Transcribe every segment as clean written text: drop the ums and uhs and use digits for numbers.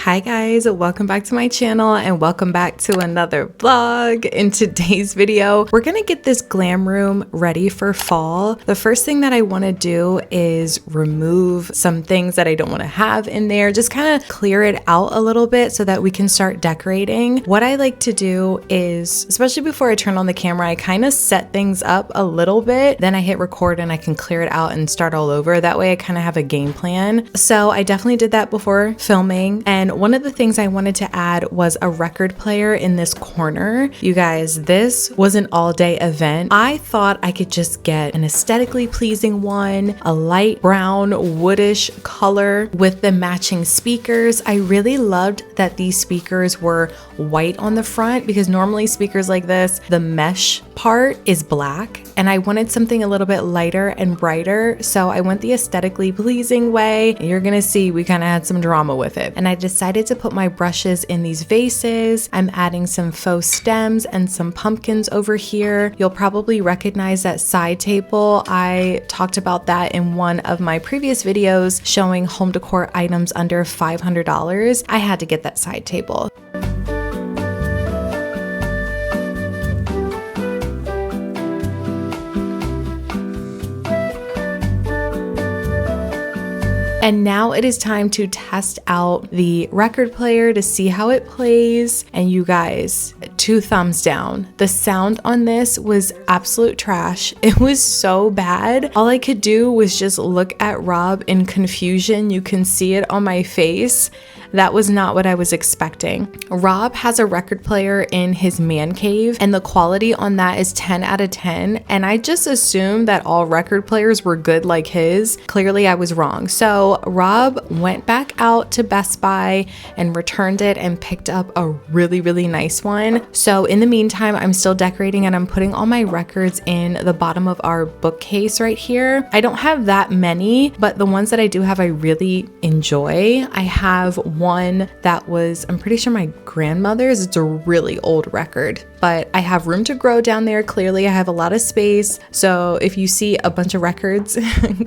Hi guys, welcome back to my channel and welcome back to another vlog. In today's video, we're gonna get this glam room ready for fall. The first thing that I wanna do is remove some things that I don't wanna have in there, just kind of clear it out a little bit so that we can start decorating. What I like to do is, especially before I turn on the camera, I kind of set things up a little bit, then I hit record and I can clear it out and start all over. That way I kind of have a game plan. So I definitely did that before filming. And one of the things I wanted to add was a record player in this corner. You guys, this was an all-day event. I thought I could just get an aesthetically pleasing one, a light brown woodish color with the matching speakers. I really loved that these speakers were white on the front because normally speakers like this, the mesh part is black, and I wanted something a little bit lighter and brighter, so I went the aesthetically pleasing way. You're gonna see we kind of had some drama with it, and I decided to put my brushes in these vases. I'm adding some faux stems and some pumpkins over here. You'll probably recognize that side table. I talked about that in one of my previous videos showing home decor items under $500. I had to get that side table. And now it is time to test out the record player to see how it plays. And you guys, 2 thumbs down. The sound on this was absolute trash. It was so bad. All I could do was just look at Rob in confusion. You can see it on my face. That was not what I was expecting. Rob has a record player in his man cave, and the quality on that is 10 out of 10. And I just assumed that all record players were good like his. Clearly I was wrong. So Rob went back out to Best Buy and returned it and picked up a really, really nice one. So in the meantime, I'm still decorating and I'm putting all my records in the bottom of our bookcase right here. I don't have that many, but the ones that I do have, I really enjoy. I have one that was, I'm pretty sure my grandmother's. It's a really old record, but I have room to grow down there. Clearly I have a lot of space. So if you see a bunch of records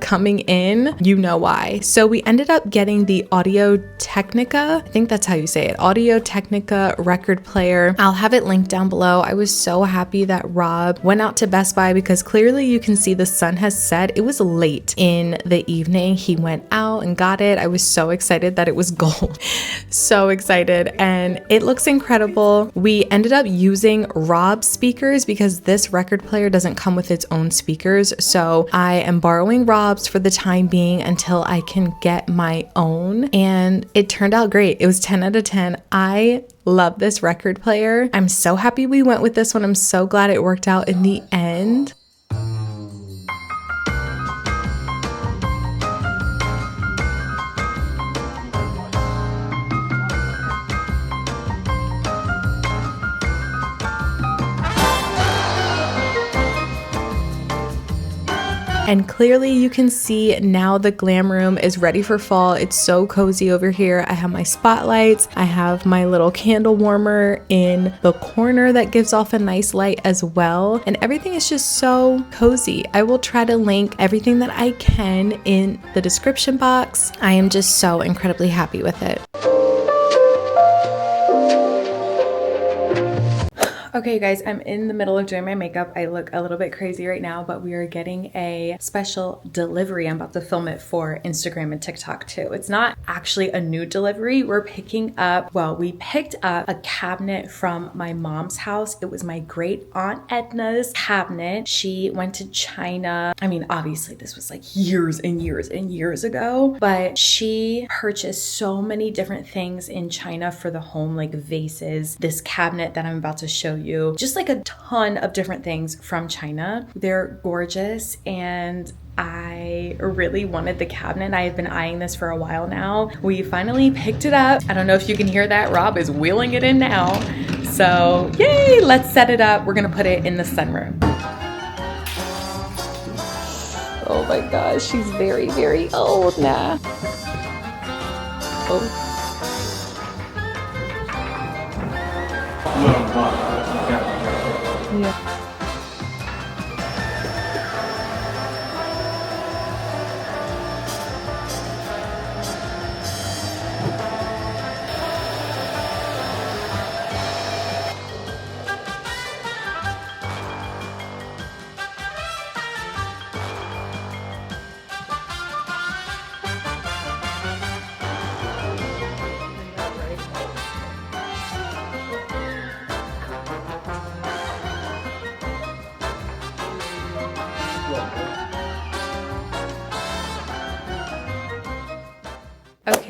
coming in, you know why. So we ended up getting the Audio Technica. I think that's how you say it. Audio Technica record player. I'll have it linked down below. I was so happy that Rob went out to Best Buy because clearly you can see the sun has set. It was late in the evening. He went out and got it. I was so excited that it was gold. So excited, and it looks incredible. We ended up using Rob's speakers because this record player doesn't come with its own speakers, so I am borrowing Rob's for the time being until I can get my own, and it turned out great. It was 10 out of 10. I love this record player. I'm so happy we went with this one. I'm so glad it worked out in the end. And clearly you can see now the glam room is ready for fall. It's so cozy over here. I have my spotlights. I have my little candle warmer in the corner that gives off a nice light as well. And everything is just so cozy. I will try to link everything that I can in the description box. I am just so incredibly happy with it. Okay, you guys, I'm in the middle of doing my makeup. I look a little bit crazy right now, but we are getting a special delivery. I'm about to film it for Instagram and TikTok too. It's not actually a new delivery. We're picking up, well, we picked up a cabinet from my mom's house. It was my great aunt Edna's cabinet. She went to China. I mean, obviously this was like years and years and years ago, but she purchased so many different things in China for the home, like vases, this cabinet that I'm about to show you, just like a ton of different things from China. They're gorgeous, and I really wanted the cabinet. I have been eyeing this for a while now. We finally picked it up. I don't know if you can hear that. Rob is wheeling it in now. So yay, let's set it up. We're gonna put it in the sunroom. Oh my gosh, she's very, very old now. Oh. Yeah.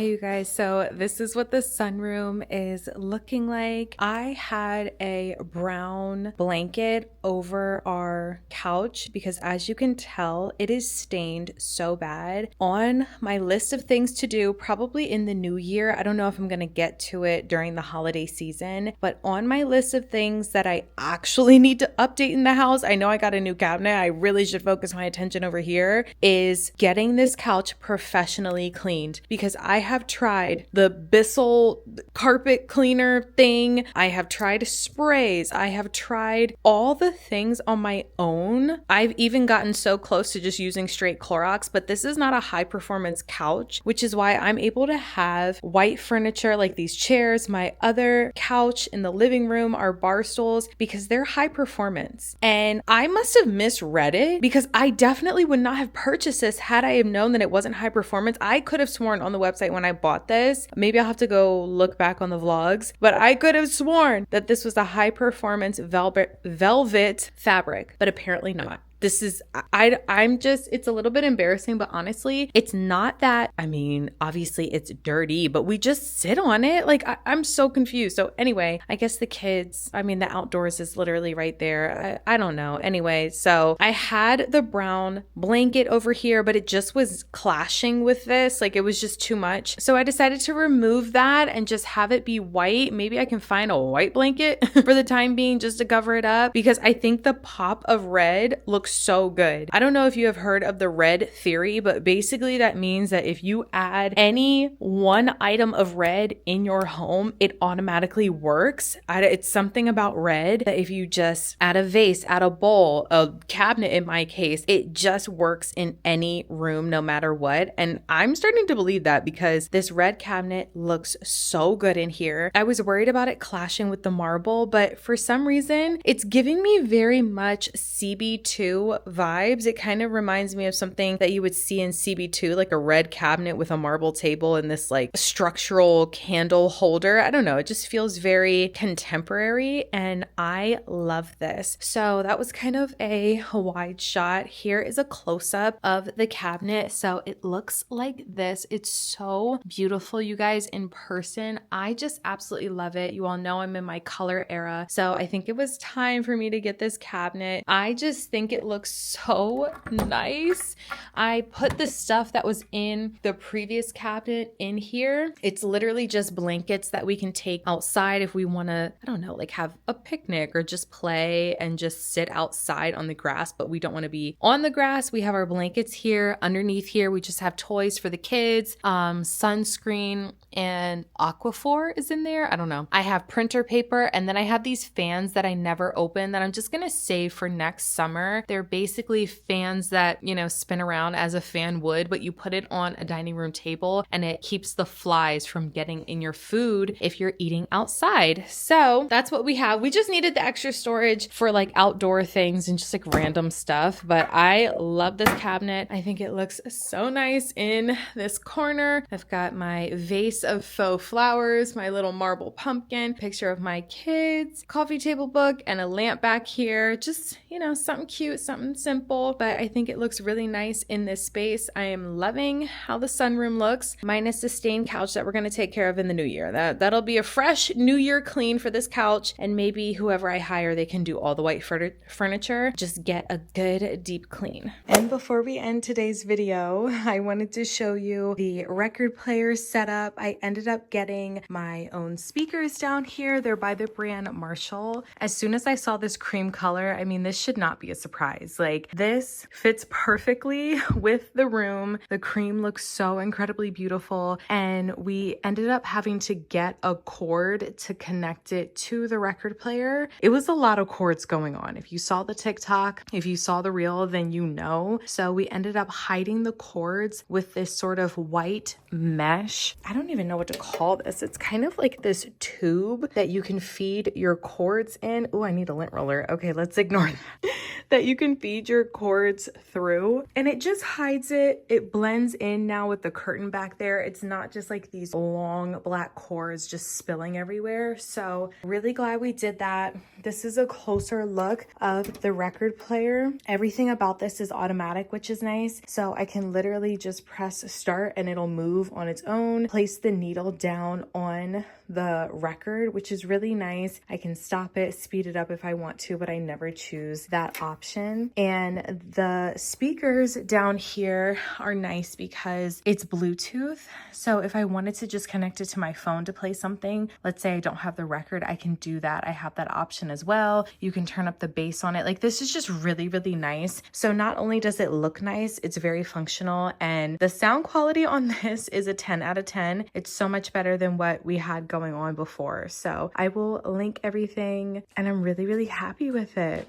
Okay, you guys, so this is what the sunroom is looking like. I had a brown blanket over our couch because, as you can tell, it is stained so bad. On my list of things to do, probably in the new year, I don't know if I'm going to get to it during the holiday season, but on my list of things that I actually need to update in the house, I know I got a new cabinet, I really should focus my attention over here, is getting this couch professionally cleaned, because I have tried the Bissell carpet cleaner thing, I have tried sprays, I have tried all the things on my own. I've even gotten so close to just using straight Clorox, but this is not a high performance couch, which is why I'm able to have white furniture like these chairs. My other couch in the living room are bar stools because they're high performance. And I must have misread it, because I definitely would not have purchased this had I have known that it wasn't high performance. I could have sworn on the website when I bought this, maybe I'll have to go look back on the vlogs, but I could have sworn that this was a high performance velvet fabric, but apparently not. This is, I'm just, it's a little bit embarrassing, but honestly, it's not that, I mean, obviously it's dirty, but we just sit on it. Like, I'm so confused. So anyway, I guess the kids, I mean, the outdoors is literally right there. I don't know. Anyway, so I had the brown blanket over here, but it just was clashing with this. Like, it was just too much. So I decided to remove that and just have it be white. Maybe I can find a white blanket for the time being just to cover it up, because I think the pop of red looks so good. I don't know if you have heard of the red theory, but basically that means that if you add any one item of red in your home, it automatically works. It's something about red that if you just add a vase, add a bowl, a cabinet in my case, it just works in any room no matter what. And I'm starting to believe that, because this red cabinet looks so good in here. I was worried about it clashing with the marble, but for some reason it's giving me very much CB2 vibes. It kind of reminds me of something that you would see in CB2, like a red cabinet with a marble table and this like structural candle holder. I don't know. It just feels very contemporary and I love this. So that was kind of a wide shot. Here is a close-up of the cabinet. So it looks like this. It's so beautiful, you guys, in person. I just absolutely love it. You all know I'm in my color era. So I think it was time for me to get this cabinet. I just think it looks so nice. I put the stuff that was in the previous cabinet in here. It's literally just blankets that we can take outside if we want to, I don't know, like have a picnic or just play and just sit outside on the grass, but we don't want to be on the grass. We have our blankets here. Underneath here, we just have toys for the kids, sunscreen, and Aquaphor is in there. I don't know. I have printer paper, and then I have these fans that I never open that I'm just going to save for next summer. They're basically fans that, you know, spin around as a fan would, but you put it on a dining room table and it keeps the flies from getting in your food if you're eating outside. So that's what we have. We just needed the extra storage for like outdoor things and just like random stuff, but I love this cabinet. I think it looks so nice in this corner. I've got my vase of faux flowers, my little marble pumpkin, picture of my kids, coffee table book, and a lamp back here. Just, you know, something cute, something simple, but I think it looks really nice in this space. I am loving how the sunroom looks, minus the stained couch that we're going to take care of in the new year. That'll be a fresh new year clean for this couch, and maybe whoever I hire, they can do all the white furniture. Just get a good deep clean. And before we end today's video, I wanted to show you the record player setup. I ended up getting my own speakers down here. They're by the brand Marshall. As soon as I saw this cream color, I mean, this should not be a surprise. Like, this fits perfectly with the room. The cream looks so incredibly beautiful, and we ended up having to get a cord to connect it to the record player. It was a lot of cords going on. If you saw the TikTok, if you saw the reel, then you know. So we ended up hiding the cords with this sort of white mesh. I don't even know what to call this. It's kind of like this tube that you can feed your cords in. Oh, I need a lint roller. Okay, let's ignore that. that you can feed your cords through, and it just hides it. It blends in now with the curtain back there. It's not just like these long black cords just spilling everywhere. So really glad we did that. This is a closer look of the record player. Everything about this is automatic, which is nice. So I can literally just press start and it'll move on its own. Place the needle down on the record, which is really nice. I can stop it, speed it up if I want to, but I never choose that option. And the speakers down here are nice because it's Bluetooth. So if I wanted to just connect it to my phone to play something, let's say I don't have the record, I can do that. I have that option as well. You can turn up the bass on it. Like, this is just really, really nice. So not only does it look nice, it's very functional, and the sound quality on this is a 10 out of 10. It's so much better than what we had going on before. So I will link everything, and I'm really, really happy with it.